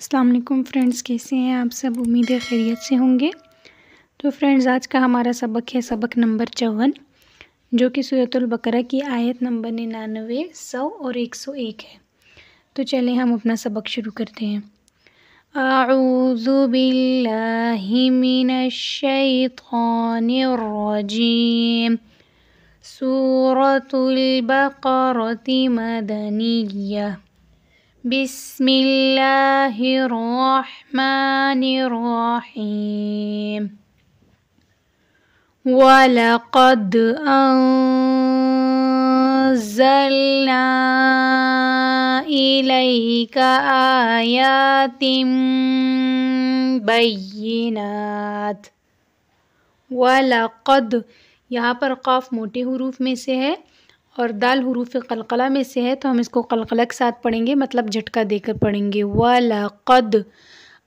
अस्सलाम वालेकुम फ्रेंड्स, कैसे हैं आप सब। उम्मीद है खैरियत से होंगे। तो फ्रेंड्स, आज का हमारा सबक है सबक नंबर 54, जो कि सूरतुल बकरा की आयत नंबर 99, 100 और 101 है। तो चलें हम अपना सबक शुरू करते हैं। अऊज़ु बिल्लाहि मिनश शैतानिर रजीम। सूरतुल बकरति मदनिय्यह। बिस्मिल्लाहिर्रहमानिर्रहीम। वलक़द अंज़लना इलैका आयातिम बय्यिनात। वलक़द, यहाँ पर क़ाफ मोटे हुरूफ में से है और दाल हुरूफ क़लक़ला में से है, तो हम इसको क़लक़ला के साथ पढ़ेंगे, मतलब झटका देकर पढ़ेंगे। वलक़द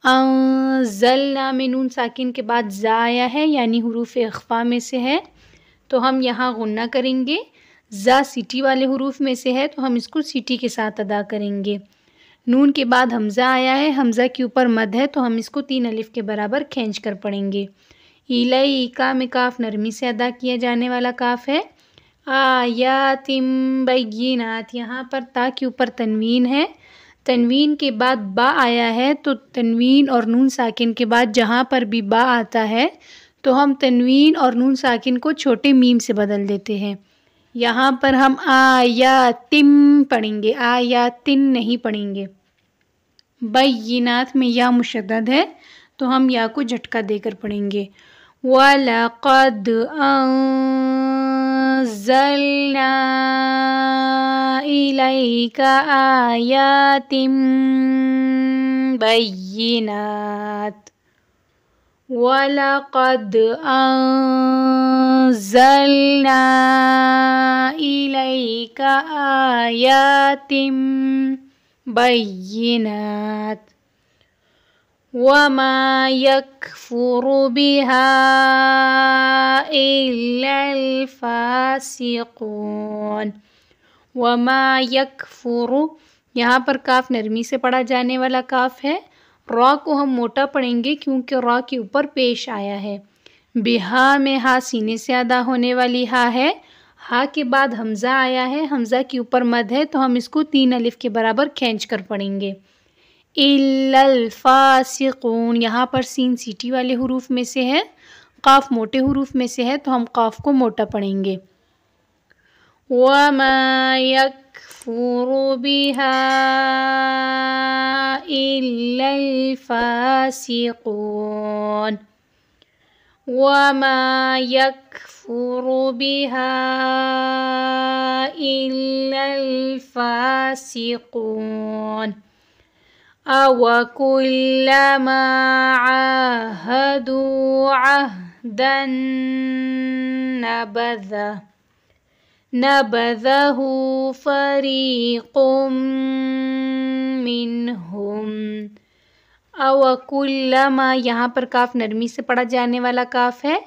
अंज़लना में नून साकिन के बाद ज़ा आया है, यानी हुरूफ इख़्फ़ा में से है, तो हम यहाँ गुन्ना करेंगे। ज़ा सीटी वाले हुरूफ में से है, तो हम इसको सीटी के साथ अदा करेंगे। नून के बाद हमज़ा आया है, हमज़ा के ऊपर मद है, तो हम इसको 3 अलिफ़ के बराबर खींच कर पढ़ेंगे। इलैका में काफ़ नरमी से अदा किया जाने वाला काफ़ है। आयातिम बय्यिनात, यहाँ पर ता के ऊपर तनवीन है, तनवीन के बाद बा आया है, तो तनवीन और नून साकिन के बाद जहाँ पर भी बा आता है, तो हम तनवीन और नून साकिन को छोटे मीम से बदल देते हैं। यहाँ पर हम आयातिम पढ़ेंगे, आयातिन नहीं पढ़ेंगे। बय्यिनात में या मुशद्दद है, तो हम या को झटका देकर पढ़ेंगे। वलक़द अंज़लना इलैका आयातिम बय्यिनात। वलक़द अंज़लना इलैका आयातिम बय्यिनात। वमा यकफ़ुरु बिहा इल्लल फ़ासिक़ून। वमा यकफ़ुरु, यहाँ पर काफ़ नरमी से पढ़ा जाने वाला काफ़ है। रॉ को हम मोटा पढ़ेंगे क्योंकि रॉ के ऊपर पेश आया है। बिहा में हा सीने से अदा होने वाली हा है। हा के बाद हमज़ा आया है, हमज़ा के ऊपर मद है, तो हम इसको 3 अलिफ़ के बराबर खींच कर पढ़ेंगे। इल्लल फ़ासिक़ून, यहाँ पर सीन सीटी वाले हुरूफ में से है, काफ़ मोटे हुरूफ में से है, तो हम काफ़ को मोटा पढ़ेंगे। वमा यकफ़ुरु बिहा इल्लल फ़ासिक़ून। वमा यकफ़ुरु बिहा इल्लल फ़ासिक़ून। अवकुल्लमा आहदू अहदन नबज़हु फ़रीक़ुम मिनहुम। अवकुल्लमा, यहाँ पर काफ़ नरमी से पढ़ा जाने वाला काफ़ है।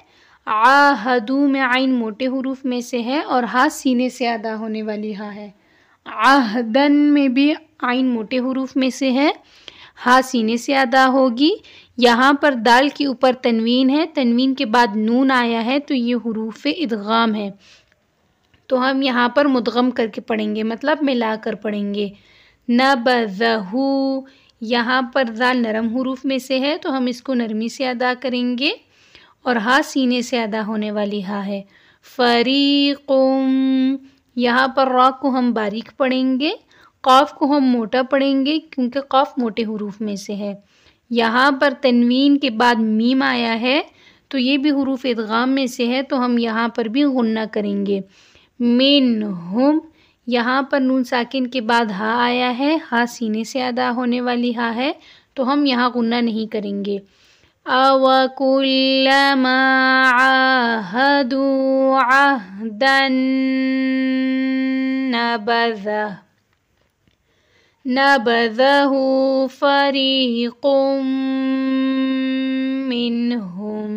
आहदू में आइन मोटे हुरूफ में से है और हा सीने से अदा होने वाली हा है। आहदन में भी आइन मोटे हुरूफ में से है, हा सीने से अदा होगी। यहाँ पर दाल के ऊपर तनवीन है, तनवीन के बाद नून आया है, तो ये हुरूफ इदगाम है, तो हम यहाँ पर मुदगम करके पढ़ेंगे, मतलब मिला कर पढ़ेंगे। नबज़हु, यहाँ पर दाल नरम हुरूफ में से है, तो हम इसको नरमी से अदा करेंगे और हा सीने से अदा होने वाली हा है। फ़रीक़ुम, यहाँ पर रॉ को हम बारीक पढ़ेंगे, क़ाफ़ को हम मोटा पढ़ेंगे क्योंकि क़ाफ़ मोटे हुरूफ में से है। यहाँ पर तनवीन के बाद मीम आया है, तो ये भी हुरूफ इदगाम में से है, तो हम यहाँ पर भी गुन्ना करेंगे। मिनहुम, यहाँ पर नून साकिन के बाद हा आया है, हा सीने से अदा होने वाली हा है, तो हम यहाँ गुन्ना नहीं करेंगे। अवकुल्लमा आहदू अहदन नबज़हु फ़रीक़ुम मिनहुम।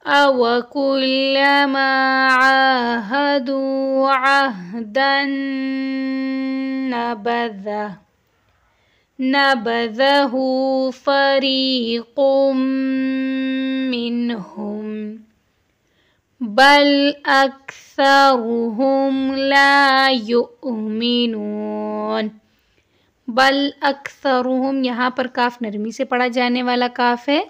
अवकुल्लमा आहदू अहदन नबज़हु फ़रीक़ुम मिनहुम बल अक्सरुहुम ला युमिनून। बल अक्सरुहुम यहाँ पर काफ नरमी से पढ़ा जाने वाला काफ है।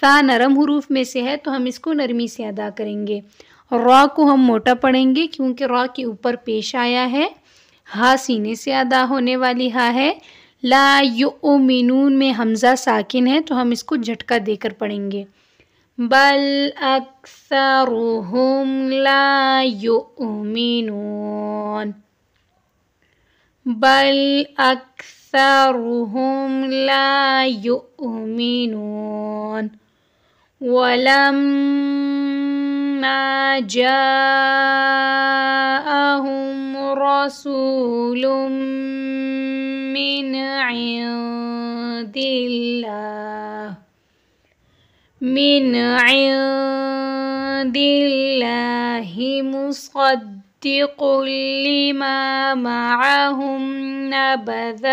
सा नरम हुरूफ में से है तो हम इसको नरमी से अदा करेंगे। रॉ को हम मोटा पढ़ेंगे क्योंकि रॉ के ऊपर पेश आया है। हा सीने से अदा होने वाली हा है। ला युमिनून में हमज़ा साकिन है तो हम इसको झटका देकर पढ़ेंगे। बल अक्सरुहुम ला युमिनून। बल अक्सरुहुम ला युमिनून। वलम्मा जाअहुम रसूलुम मिन इंदिल्लाहि मुसद्दिक़ुल लिमा मअहुम नबज़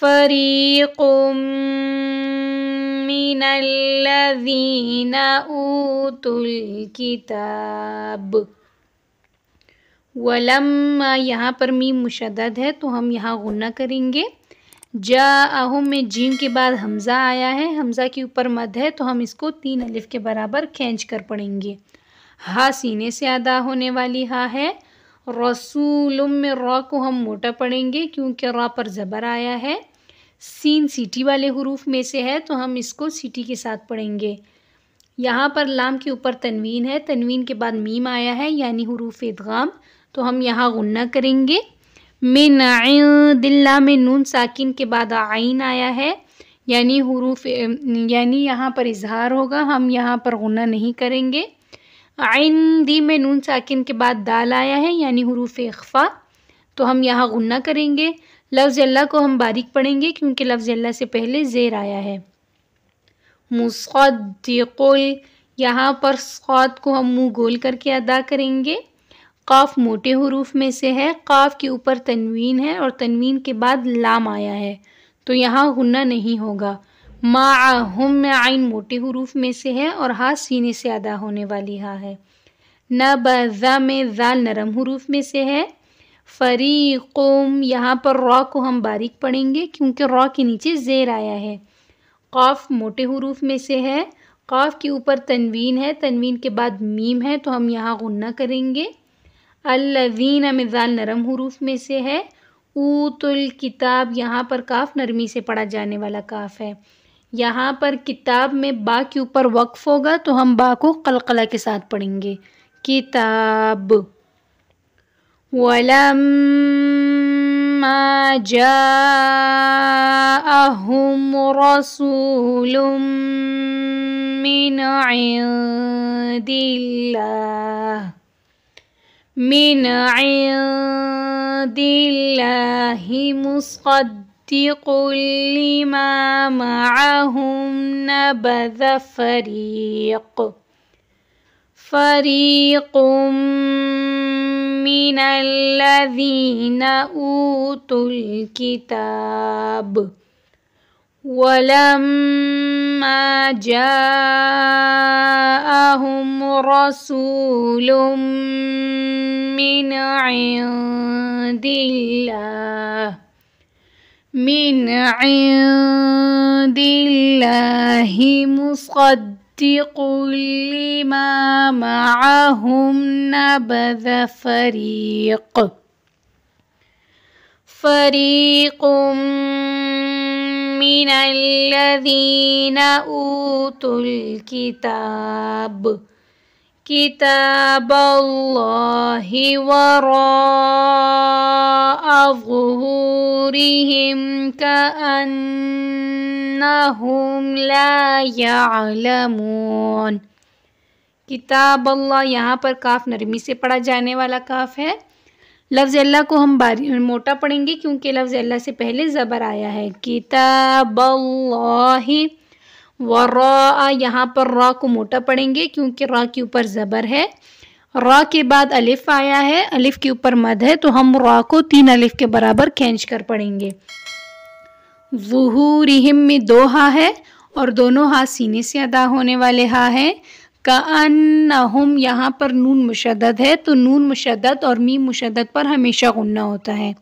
फ़रीक़ुम मिनल्लज़ीना ऊतुल किताब। वलम्मा यहाँ पर मीम मुशद्दद है तो हम यहाँ गुन्ना करेंगे। जाअहुम में जीम के बाद हमज़ा आया है, हमज़ा के ऊपर मद है तो हम इसको 3 अलिफ के बराबर खींच कर पढ़ेंगे। हा सीने से अदा होने वाली हा है। रसूलुम में रॉ को हम मोटा पढ़ेंगे क्योंकि रॉ पर ज़बर आया है। सीन सीटी वाले हुरूफ में से है तो हम इसको सीटी के साथ पढ़ेंगे। यहाँ पर लाम के ऊपर तनवीन है, तनवीन के बाद मीम आया है यानी हुरूफ इदगाम, तो हम यहाँ गुन्ना करेंगे। मिन इंदिल्लाह में नून साकिन के बाद आइन आया है यानी हुरूफ यानी यहाँ पर इजहार होगा, हम यहाँ पर गुन्ना नहीं करेंगे। आइन दी में नून साकिन के बाद दाल आया है यानी हुरूफ इख्फा, तो हम यहाँ गुन्ना करेंगे। लफ्ज़ अल्लाह को हम बारीक पढ़ेंगे क्योंकि लफ्ज़ अल्लाह से पहले ज़ेर आया है। मुसद्दिक़ुल, यहाँ पर सौद को हम मुँह गोल करके अदा करेंगे। काफ मोटे हुरूफ में से है, काफ के ऊपर तनवीन है और तनवीन के बाद लाम आया है तो यहाँ गुन्ना नहीं होगा। माअहुम में आइन मोटे हुरूफ में से है और हा सीने से अदा होने वाली हा है। नबज़ा में ज़ाल नरम हुरूफ में से है। फ़रीक़ुम, यहाँ पर रॉ को हम बारीक पढ़ेंगे क्योंकि रॉ के नीचे ज़ेर आया है। काफ मोटे हुरूफ में से है, काफ के ऊपर तनवीन है, तनवीन के बाद मीम है तो हम यहाँ गुन्ना करेंगे। अल्लज़ीना में ज़ाल नरम हुरूफ में से है। ऊतुल किताब, यहाँ पर काफ नरमी से पढ़ा जाने वाला काफ है। यहाँ पर किताब में बा के ऊपर वक्फ होगा तो हम बा को कलकला के साथ पढ़ेंगे। किताब। वलम्मा जाअहुम रसूलुम मिन इंदिल्लाहि मुसद्दिक़ुल लिमा मअहुम नबज़ फ़रीक़ुम मिनल्लज़ीना ऊतुल किताब। वलम्मा जाअहुम रसूलुम मिन इंदिल्लाहि मुसद्दिक़ुल लिमा मअहुम नबज़ फ़रीक़ुम मिनल्लज़ीना ऊतुल किताब। किताबल्लाहि वराअ ज़ुहूरिहिम कअन्नहुम ला यअलमून। किताब अल्लाह, यहाँ पर काफ नरमी से पढ़ा जाने वाला काफ है। लफ्ज़ अल्लाह को हम मोटा पढ़ेंगे क्योंकि लफ्ज़ अल्लाह से पहले ज़बर आया है। किताबल्लाहि वराअ, यहाँ पर रा को मोटा पढ़ेंगे क्योंकि रा के ऊपर ज़बर है रा के बाद अलिफ आया है, अलिफ के ऊपर मद है, तो हम रा को 3 अलिफ के बराबर खींच कर पढ़ेंगे। ज़ुहूरिहिम में 2 हा है और दोनों हा सीने से अदा होने वाले हा है। कअन्नहुम यहाँ पर नून मुशद्दद है, तो नून मुशद्दद और मीम मुशद्दद पर हमेशा गुन्ना होता है।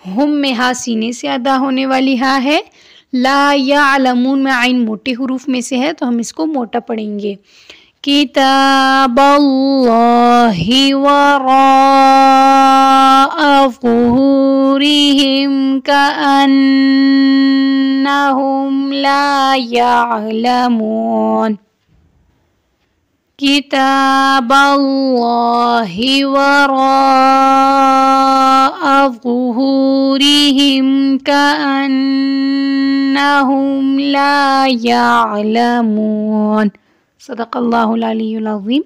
हुम में हा सीने से अदा होने वाली हा है। ला यअलमून में आइन मोटे हुरूफ में से है, तो हम इसको मोटा पढ़ेंगे। किताबल्लाहि वराअ ज़ुहूरिहिम कअन्नहुम ला यअलमून। किताबल्लाहि वराअ ज़ुहूरिहिम कअन्नहुम ला यअलमून। सदक़ल्लाहुल अलीयुल अज़ीम।